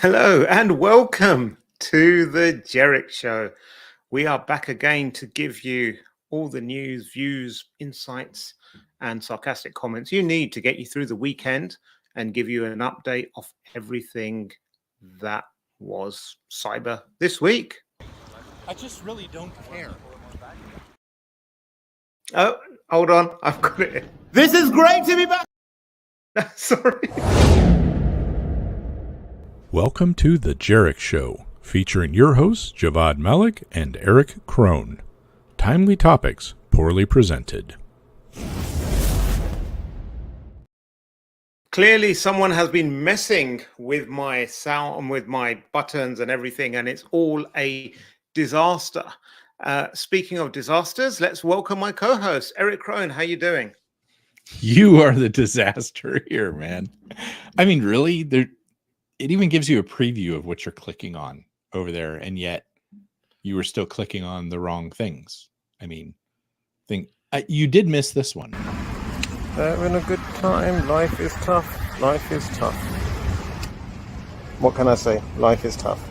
Hello and welcome to the Jerick Show. We are back again to give you all the news, views, insights, and sarcastic comments you need to get you through the weekend and give you an update of everything that was cyber this week. I just really don't care. Oh, hold on. I've got it. This is great to be back. Sorry. Welcome to The Jerick Show, featuring your hosts, Javad Malik and Eric Krohn. Timely topics, poorly presented. Clearly, someone has been messing with my sound and with my buttons and everything, and it's all a disaster. Speaking of disasters, let's welcome my co-host, Eric Krohn. How you doing? You are the disaster here, man. I mean, really? It even gives you a preview of what you're clicking on over there, and yet you were still clicking on the wrong things. I mean, you did miss this one. Having a good time. Life is tough. Life is tough. What can I say? Life is tough.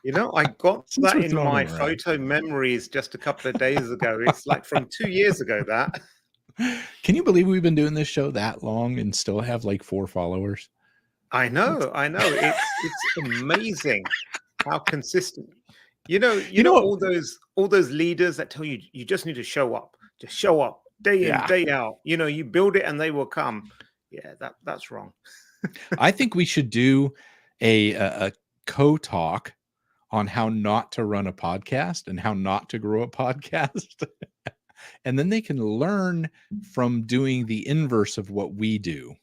You know, I got that in my photo memories just a couple of days ago. It's like from 2 years ago, that. Can you believe we've been doing this show that long and still have like 4 followers? I know. It's amazing how consistent. You know all those leaders that tell you you just need to show up. Just show up day in, day out. You know, you build it and they will come. Yeah, that's wrong. I think we should do a co-talk on how not to run a podcast and how not to grow a podcast. And then they can learn from doing the inverse of what we do.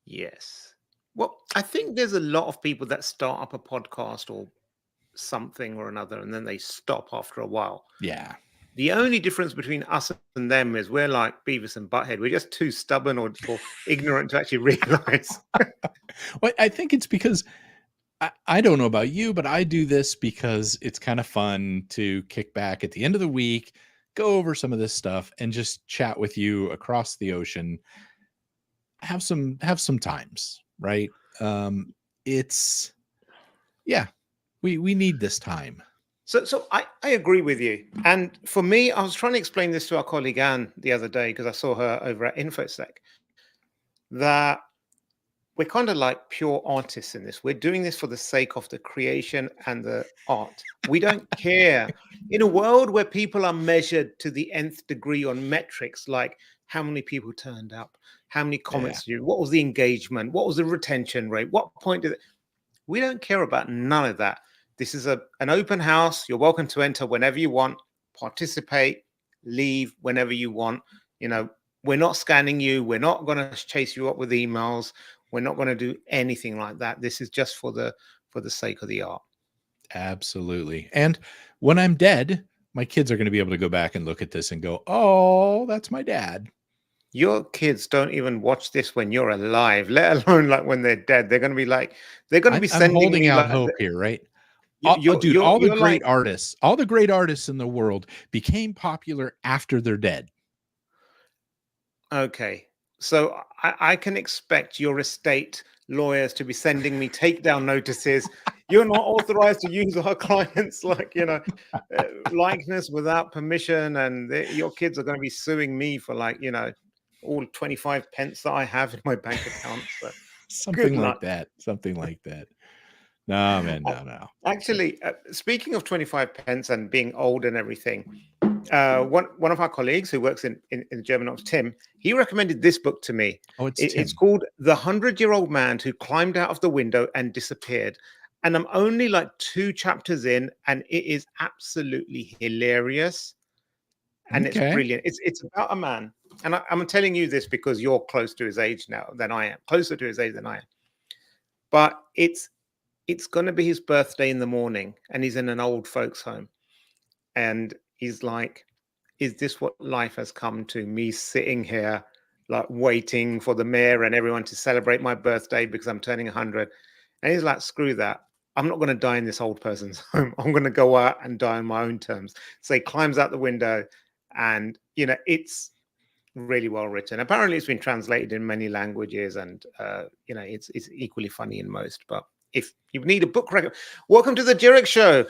Yes. Well, I think there's a lot of people that start up a podcast or something or another, and then they stop after a while. Yeah. The only difference between us and them is we're like Beavis and Butthead. We're just too stubborn or ignorant to actually realize. Well, I think it's because I don't know about you, but I do this because it's kind of fun to kick back at the end of the week, go over some of this stuff and just chat with you across the ocean. Have some times, right? We need this time. So I agree with you. And for me, I was trying to explain this to our colleague Anne the other day because I saw her over at InfoSec, that we're kind of like pure artists in this. We're doing this for the sake of the creation and the art. We don't care. In a world where people are measured to the nth degree on metrics, like how many people turned up, how many comments you, what was the engagement, what was the retention rate, what point did it? We don't care about none of that. This is an open house. You're welcome to enter whenever you want, participate, leave whenever you want. You know, we're not scanning you. We're not going to chase you up with emails. We're not going to do anything like that. This is just for the sake of the art. Absolutely. And when I'm dead, my kids are going to be able to go back and look at this and go, "Oh, that's my dad." Your kids don't even watch this when you're alive, let alone like when they're dead. They're going to be like, they're going to be sending I'm holding me out like hope here, right? all the great artists in the world became popular after they're dead. Okay. So I can expect your estate lawyers to be sending me takedown notices. You're not authorized to use our clients' likeness without permission, and your kids are going to be suing me for all 25 pence that I have in my bank account. So something like that. No, man, no. Actually, speaking of 25 pence and being old and everything, one of our colleagues who works in the German office, Tim, he recommended this book to me. Oh, it's called The 100-Year-Old Man Who Climbed Out of the Window and Disappeared. And I'm only like 2 chapters in, and it is absolutely hilarious. And it's brilliant. It's about a man. And I'm telling you this because you're close to his age now than I am, closer to his age than I am. But it's going to be his birthday in the morning, and he's in an old folks home. And he's like, is this what life has come to? Me sitting here, like waiting for the mayor and everyone to celebrate my birthday because I'm turning 100. And he's like, screw that. I'm not going to die in this old person's home. I'm going to go out and die on my own terms. So he climbs out the window, and, you know, it's really well written. Apparently, it's been translated in many languages, and it's equally funny in most. But if you need a book welcome to the Jurek Show,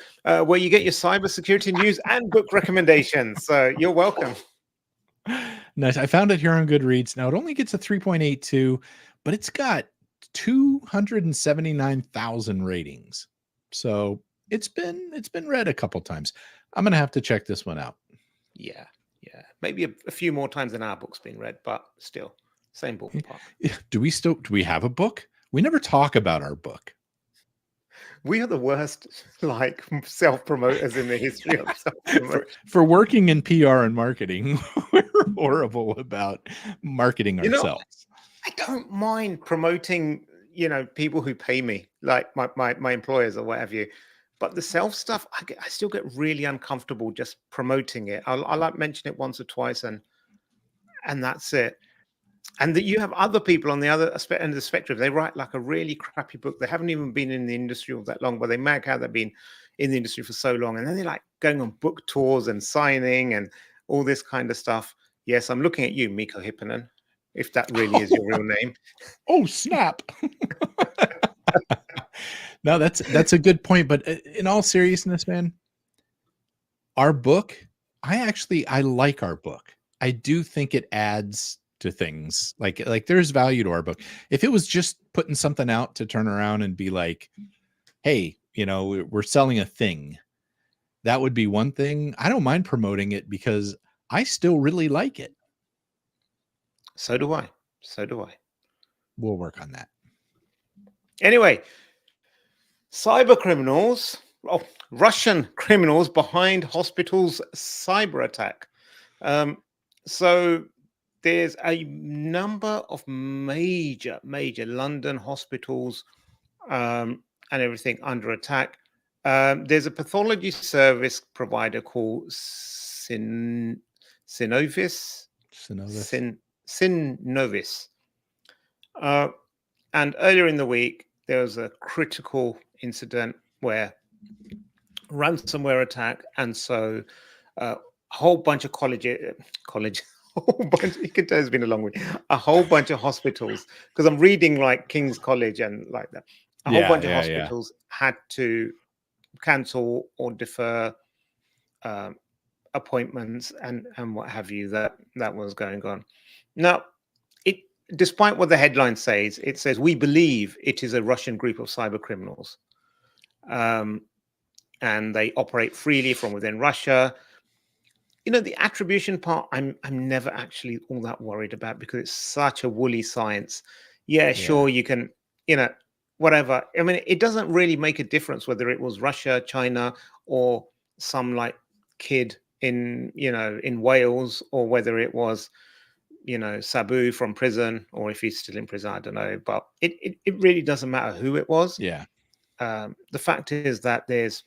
where you get your cybersecurity news and book recommendations. So you're welcome. Nice. I found it here on Goodreads. Now it only gets a 3.82, but it's got 279,000 ratings. So it's been read a couple times. I'm gonna have to check this one out. Yeah. Maybe a few more times than our book's been read, but still, same ballpark. Do we have a book? We never talk about our book. We are the worst, like, self-promoters in the history of self-promotion. For working in PR and marketing, we're horrible about marketing ourselves. I don't mind promoting, people who pay me, like my employers or what have you. But the self stuff, I still get really uncomfortable just promoting it. I like mention it once or twice, and that's it. And that you have other people on the other end of the spectrum. They write like a really crappy book. They haven't even been in the industry all that long, but they make out they've been in the industry for so long. And then they're like going on book tours and signing and all this kind of stuff. Yes, I'm looking at you, Mikko Hipponen, if that really is your real name. Oh, snap. No, that's a good point. But in all seriousness, man, our book, I like our book. I do think it adds to things. Like there's value to our book. If it was just putting something out to turn around and be like, hey, we're selling a thing, that would be one thing. I don't mind promoting it because I still really like it. So do I. We'll work on that. Anyway, cyber criminals, Russian criminals behind hospitals' cyber attack. So there's a number of major London hospitals and everything under attack. There's a pathology service provider called Synovis. And earlier in the week, there was a critical incident where ransomware attack, and so a whole bunch of you can tell it's been a long week. A whole bunch of hospitals, because I'm reading like King's College and like that. A whole bunch of hospitals had to cancel or defer appointments and what have you. That was going on. Now, despite what the headline says, it says we believe it is a Russian group of cyber criminals, and they operate freely from within Russia. The attribution part, I'm never actually all that worried about because it's such a woolly science. Yeah, sure, you can, whatever. I mean, it doesn't really make a difference whether it was Russia, China, or some like kid in Wales, or whether it was, Sabu from prison, or if he's still in prison, I don't know. But it really doesn't matter who it was. Yeah. The fact is that there's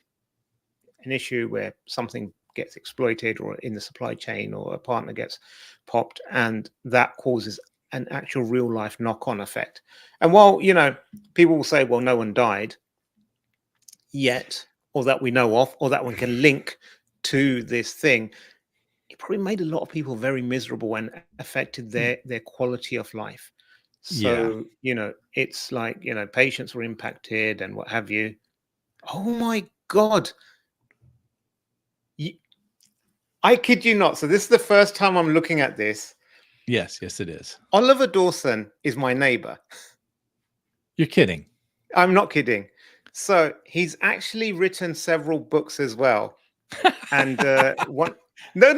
an issue where something gets exploited or in the supply chain, or a partner gets popped, and that causes an actual real life knock-on effect. And while people will say, well, no one died yet, or that we know of, or that one can link to this thing, it probably made a lot of people very miserable and affected their quality of life. So it's like patients were impacted and what have you. Oh my God. I kid you not. So this is the first time I'm looking at this. Yes, it is. Oliver Dawson is my neighbor. You're kidding. I'm not kidding. So he's actually written several books as well. And one, no,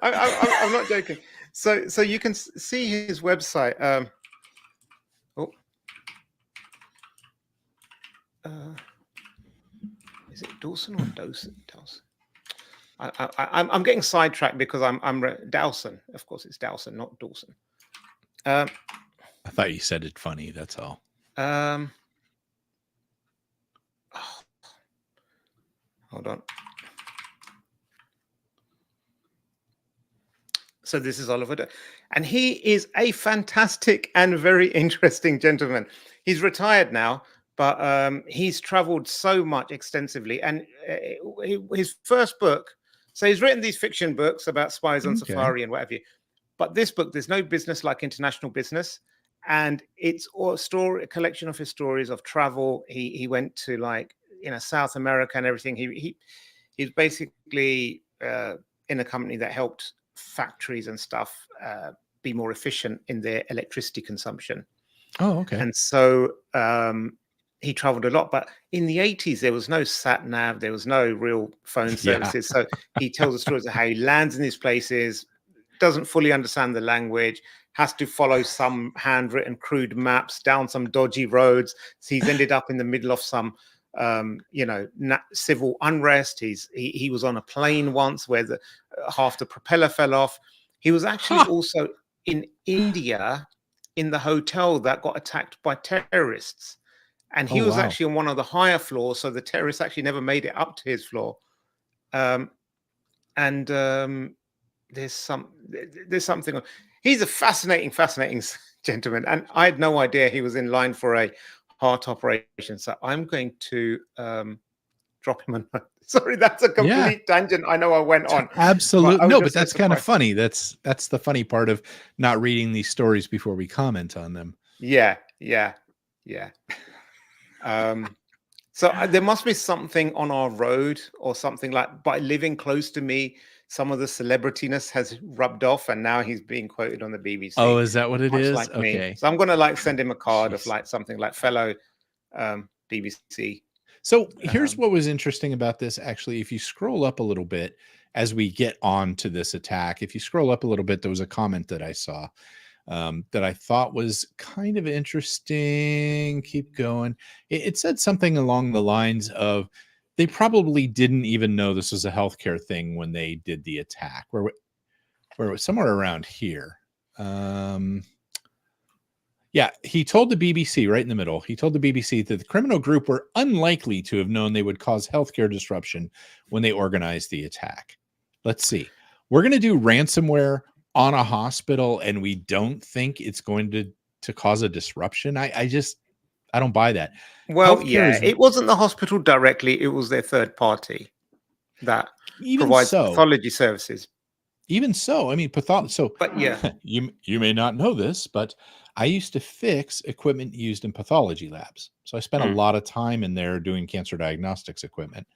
I'm not joking. So you can see his website. Is it Dawson or Dawson? I'm getting sidetracked because I'm Dawson. Of course, it's Dawson, not Dawson. I thought you said it funny. That's all. Hold on. So this is Oliver, and he is a fantastic and very interesting gentleman. He's retired now, but he's traveled so much extensively. And his first book, so he's written these fiction books about spies on safari and what have you. But this book, There's No Business Like International Business, and it's a collection of his stories of travel. He went to like South America and everything. He's basically in a company that helped factories and stuff be more efficient in their electricity consumption. Oh, okay. And so he traveled a lot, but in the 80s, there was no sat nav, there was no real phone services. So he tells the stories of how he lands in these places, doesn't fully understand the language, has to follow some handwritten crude maps down some dodgy roads. So he's ended up in the middle of some civil unrest. He was on a plane once where half the propeller fell off. He was actually also in India in the hotel that got attacked by terrorists, and he was actually on one of the higher floors, so the terrorists actually never made it up to his floor. There's something. He's a fascinating gentleman, and I had no idea he was in line for a heart operation. So I'm going to drop him a note. Sorry, that's a complete tangent. I know I went on. Absolutely. No, but that's kind of funny. That's the funny part of not reading these stories before we comment on them. Yeah. So there must be something on our road or something like, by living close to me, some of the celebrityness has rubbed off, and now he's being quoted on the BBC. Oh, is that what it is? Like okay. Me. So I'm going to send him a card of something like fellow BBC. So here's what was interesting about this. Actually, if you scroll up a little bit as we get on to this attack, if you scroll up a little bit, there was a comment that I saw that I thought was kind of interesting. Keep going. It said something along the lines of, they probably didn't even know this was a healthcare thing when they did the attack, where it was somewhere around here. He told the BBC right in the middle. He told the BBC that the criminal group were unlikely to have known they would cause healthcare disruption when they organized the attack. Let's see. We're going to do ransomware on a hospital, and we don't think it's going to cause a disruption. I don't buy that. Well, it wasn't the hospital directly. It was their third party that provides pathology services. Even so, I mean, but you may not know this, but I used to fix equipment used in pathology labs. So I spent a lot of time in there doing cancer diagnostics equipment.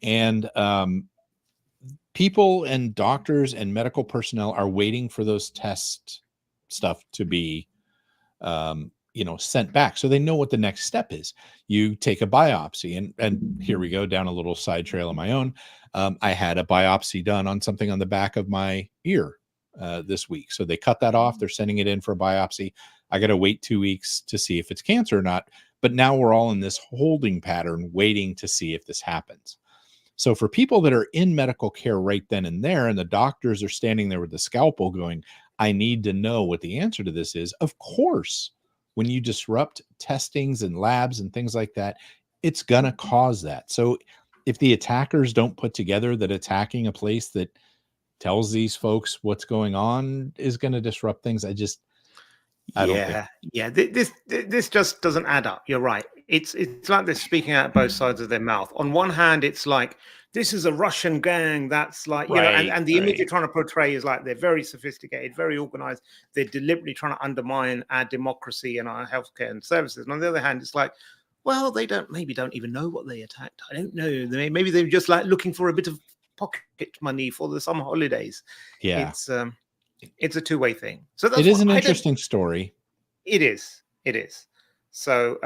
And people and doctors and medical personnel are waiting for those test stuff to be sent back, so they know what the next step is. You take a biopsy, and here we go down a little side trail of my own. I had a biopsy done on something on the back of my ear this week. So they cut that off. They're sending it in for a biopsy. I got to wait 2 weeks to see if it's cancer or not. But now we're all in this holding pattern, waiting to see if this happens. So for people that are in medical care right then and there, and the doctors are standing there with the scalpel going, I need to know what the answer to this is. Of course, when you disrupt testings and labs and things like that, it's going to cause that. So if the attackers don't put together that attacking a place that tells these folks what's going on is going to disrupt things, I don't think. This just doesn't add up. You're right. It's like they're speaking out both sides of their mouth. On one hand, it's like, this is a Russian gang that's like, and the image you're trying to portray is like they're very sophisticated, very organized. They're deliberately trying to undermine our democracy and our healthcare and services. And on the other hand, it's like, well, they don't even know what they attacked. I don't know. Maybe they're just like looking for a bit of pocket money for the summer holidays. Yeah. It's a two-way thing. So that's it is an interesting story. It is. So,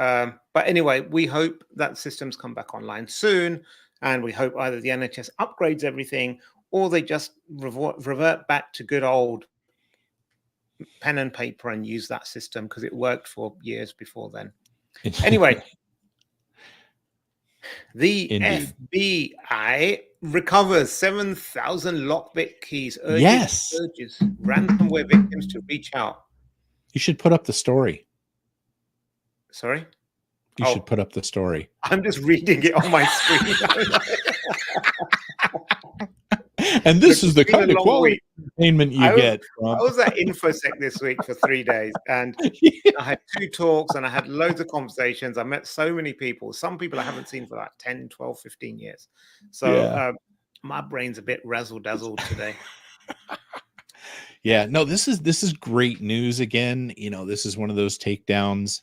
but anyway, we hope that systems come back online soon. And we hope either the NHS upgrades everything or they just revert back to good old pen and paper and use that system, because it worked for years before then. Anyway, the FBI recovers 7,000 LockBit keys, urges ransomware victims to reach out. You should put up the story. Sorry? You should put up the story. I'm just reading it on my screen. And this is the kind of quality entertainment you get. I was at InfoSec this week for 3 days, and I had 2 talks and I had loads of conversations. I met so many people, some people I haven't seen for like 10, 12, 15 years. So my brain's a bit razzle-dazzled today. Yeah, no, this is great news again. This is one of those takedowns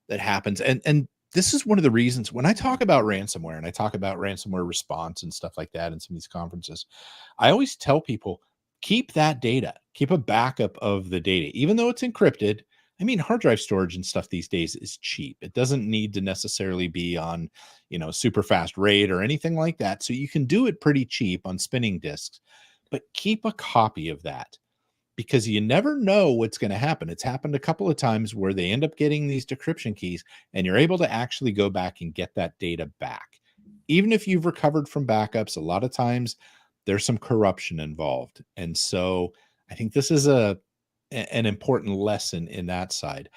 that happens. And this is one of the reasons when I talk about ransomware and I talk about ransomware response and stuff like that in some of these conferences, I always tell people keep that data, keep a backup of the data, even though it's encrypted. I mean, hard drive storage and stuff these days is cheap. It doesn't need to necessarily be on, super fast RAID or anything like that. So you can do it pretty cheap on spinning disks, but keep a copy of that because you never know what's going to happen. It's happened a couple of times where they end up getting these decryption keys and you're able to actually go back and get that data back. Even if you've recovered from backups, a lot of times there's some corruption involved. And so I think this is an important lesson in that side.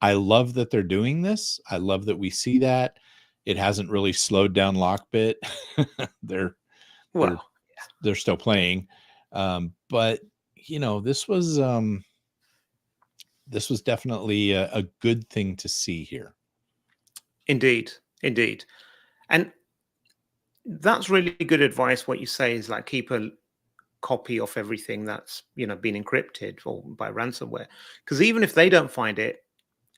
I love that they're doing this. I love that we see that. It hasn't really slowed down LockBit. they're they're Well, they're still playing. But this was definitely a good thing to see here. indeed, indeed. And that's really good advice. What you say is like keep a copy of everything that's been encrypted or by ransomware, because even if they don't find it,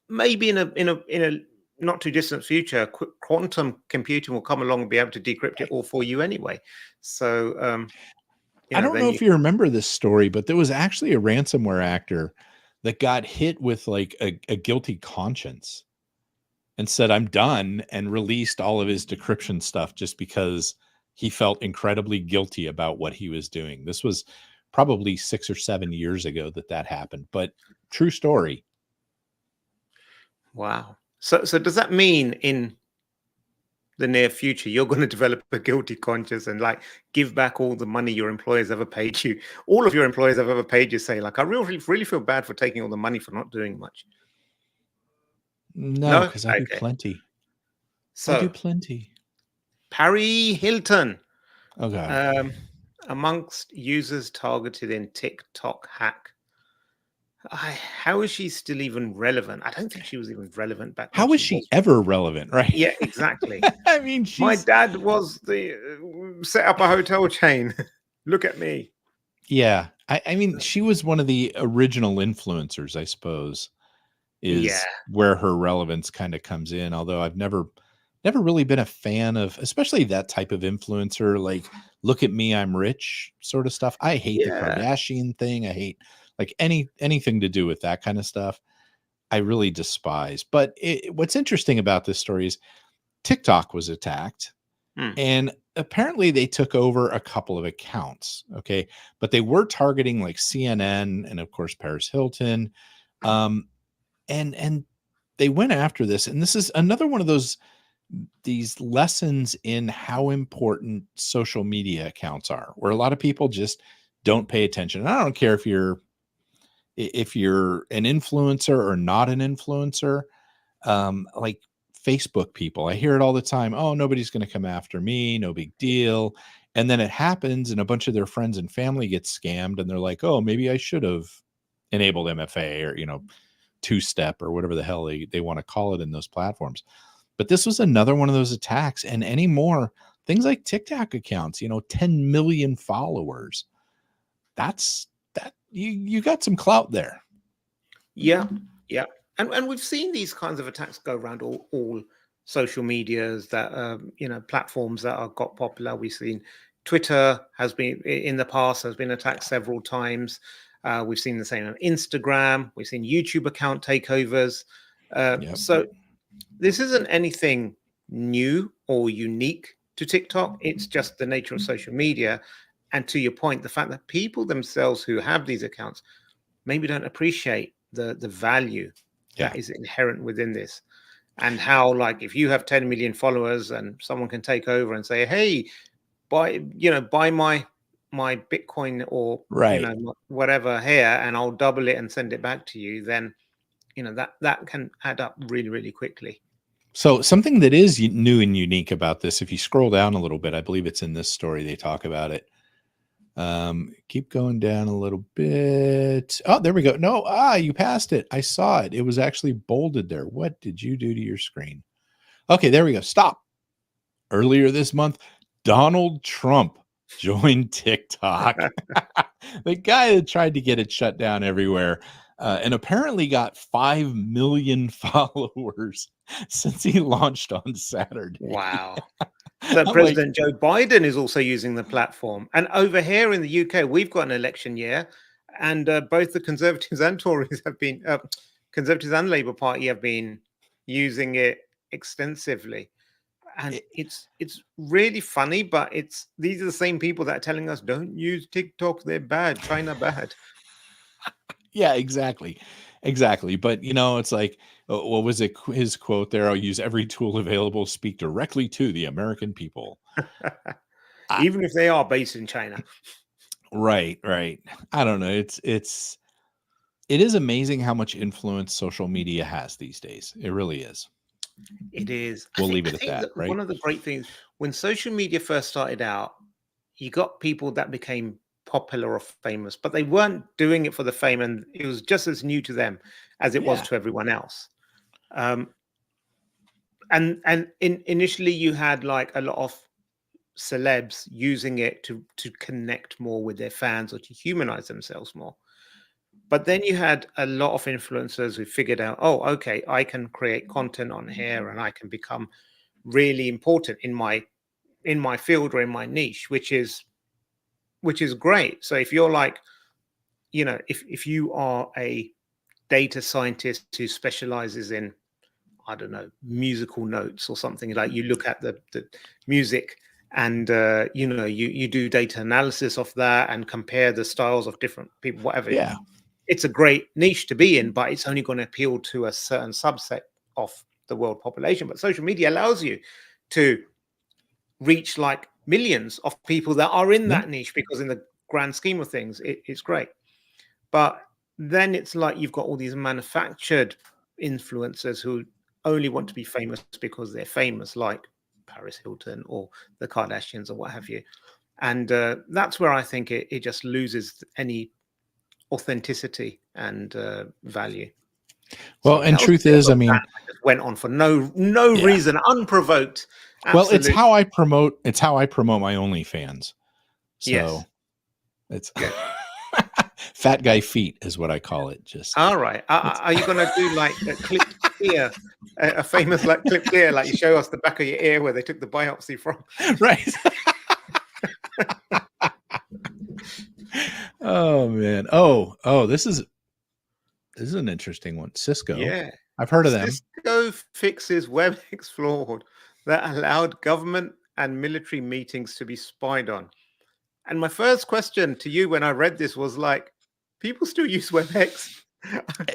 maybe in a not too distant future, quantum computing will come along and be able to decrypt it all for you anyway. So I don't then know you if you remember this story, but there was actually a ransomware actor that got hit with like a guilty conscience and said, I'm done, and released all of his decryption stuff just because he felt incredibly guilty about what he was doing. This was probably 6 or 7 years ago that happened, but true story. wow. So does that mean in the near future you're going to develop a guilty conscience and like give back all the money your employers ever paid you? All of your employers have ever paid you, say like, I really feel bad for taking all the money for not doing much. No, No? because I do Okay. plenty. I do So plenty. Paris Hilton, Oh, God. amongst users targeted in TikTok hack. How is she still even relevant? I don't think she was even relevant back when How is she she was. ever relevant, right? Yeah, exactly. I mean, My she's dad was the set up a hotel chain. Look at me. yeah. I mean, she was one of the original influencers, I suppose, Yeah, is where her relevance kind of comes in. Although I've never really been a fan of, especially that type of influencer, like look at me, I'm rich sort of stuff. I hate the yeah, Kardashian thing. I hate like anything to do with that kind of stuff. I really despise. But what's interesting about this story is TikTok was attacked. hmm, And apparently they took over a couple of accounts. Okay. But they were targeting like CNN and of course Paris Hilton. Um, and they went after this. And this is another one of these lessons in how important social media accounts are, where a lot of people just don't pay attention. And I don't care if you're an influencer or not an influencer, like Facebook people. I hear it all the time. Oh, nobody's going to come after me. No big deal. And then it happens, and a bunch of their friends and family get scammed, and they're like, "Oh, maybe I should have enabled MFA or two-step or whatever the hell they want to call it in those platforms." But this was another one of those attacks, and anymore things like TikTok accounts, 10 million followers. That you got some clout there. yeah, yeah. And we've seen these kinds of attacks go around all social medias that platforms that are got popular. We've seen Twitter has been in the past has been attacked several times. We've seen the same on Instagram. We've seen YouTube account takeovers. Yep. So this isn't anything new or unique to TikTok. It's just the nature of social media. And to your point, the fact that people themselves who have these accounts maybe don't appreciate the value Yeah. that is inherent within this. And how, like, if you have 10 million followers and someone can take over and say, hey, buy my Bitcoin or Right. whatever here, and I'll double it and send it back to you, then that can add up really, really quickly. So something that is new and unique about this, if you scroll down a little bit, I believe it's in this story, they talk about it. Keep going down a little bit. Oh, there we go. No, you passed it. I saw it. It was actually bolded there. What did you do to your screen? Okay, there we go. Stop. Earlier this month, Donald Trump Join TikTok. The guy that tried to get it shut down everywhere and apparently got 5 million followers since he launched on Saturday. Wow. So I'm like, President Joe Biden is also using the platform. And over here in the UK, we've got an election year, and both the Conservatives and Tories have been, Conservatives and Labour Party have been using it extensively. And it's really funny, but these are the same people that are telling us, don't use TikTok, they're bad, China bad. yeah, exactly. Exactly. But, you know, it's like, what was it? His quote there, I'll use every tool available, speak directly to the American people. Even if they are based in China. Right, right. I don't know. It is amazing how much influence social media has these days. It really is. It is. We'll leave it at that, right? One of the great things, when social media first started out, you got people that became popular or famous, but they weren't doing it for the fame, and it was just as new to them as it was Yeah. to everyone else. Initially, you had like a lot of celebs using it to connect more with their fans or to humanize themselves more. But then you had a lot of influencers who figured out, oh, okay, I can create content on here and I can become really important in my field or in my niche, which is great. So if you're like, you know, if you are a data scientist who specializes in, I don't know, musical notes or something, like you look at the music and you know, you do data analysis of that and compare the styles of different people, whatever. Yeah. It's a great niche to be in, but it's only going to appeal to a certain subset of the world population. But social media allows you to reach like millions of people that are in that niche, because in the grand scheme of things, it's great. But then it's like you've got all these manufactured influencers who only want to be famous because they're famous, like Paris Hilton or the Kardashians or what have you. And that's where I think it just loses any authenticity and value. Well, and truth is, I mean, it just went on for no reason, unprovoked. Well, Absolutely. it's how I promote my OnlyFans. So Yes. it's fat guy feet is what I call it. Just all right. Are you going to do like a clipped ear, a famous like clipped ear, like you show us the back of your ear where they took the biopsy from? Right. Oh man. Oh, this is an interesting one. Cisco. Yeah. I've heard of them. Cisco fixes WebEx flaw that allowed government and military meetings to be spied on. And my first question to you when I read this was like, people still use WebEx?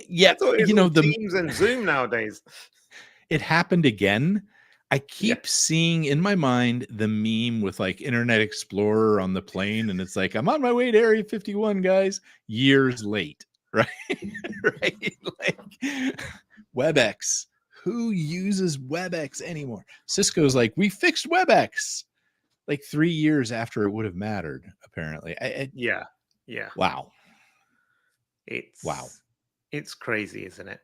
Yeah, I thought it was you know, the Teams and Zoom nowadays. It happened again. I keep seeing in my mind the meme with like Internet Explorer on the plane, and it's like, I'm on my way to Area 51, guys, years late, right? Right? Like WebEx. Who uses WebEx anymore? Cisco's like, we fixed WebEx like 3 years after it would have mattered, apparently. Yeah. Wow. It's crazy, isn't it?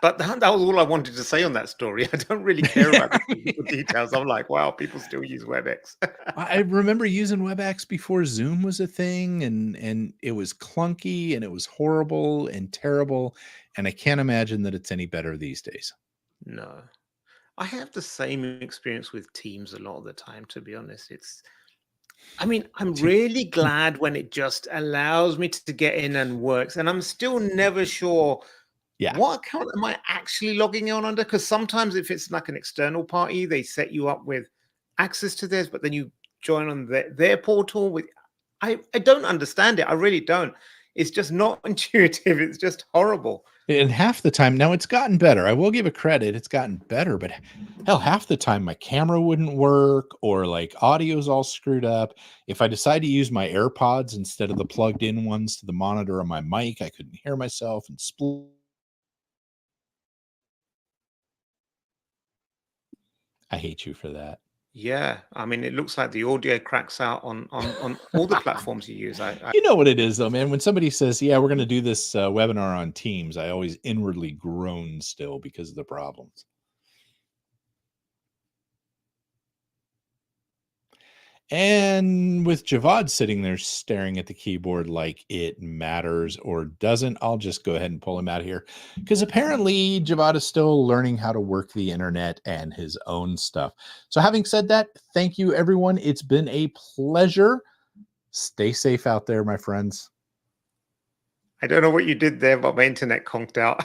But that was all I wanted to say on that story. I don't really care about the details. I'm like, wow, people still use WebEx. I remember using WebEx before Zoom was a thing, and it was clunky and it was horrible and terrible. And I can't imagine that it's any better these days. No, I have the same experience with Teams a lot of the time, to be honest. I'm really glad when it just allows me to get in and works, and I'm still never sure what account am I actually logging on under? Because sometimes if it's like an external party, they set you up with access to theirs, but then you join on their portal with. I don't understand it. I really don't. It's just not intuitive. It's just horrible. And half the time, now it's gotten better. I will give it credit. It's gotten better, but hell, half the time my camera wouldn't work, or like audio's all screwed up. If I decide to use my AirPods instead of the plugged in ones to the monitor on my mic, I couldn't hear myself and split. I hate you for that. Yeah, I mean, it looks like the audio cracks out on all the platforms you use. You know what it is, though, man. When somebody says, "Yeah, we're going to do this webinar on Teams," I always inwardly groan still because of the problems. And with Javad sitting there staring at the keyboard like it matters or doesn't, I'll just go ahead and pull him out of here because apparently Javad is still learning how to work the internet and his own stuff. So having said that, thank you, everyone. It's been a pleasure. Stay safe out there, my friends. I don't know what you did there, but my internet conked out.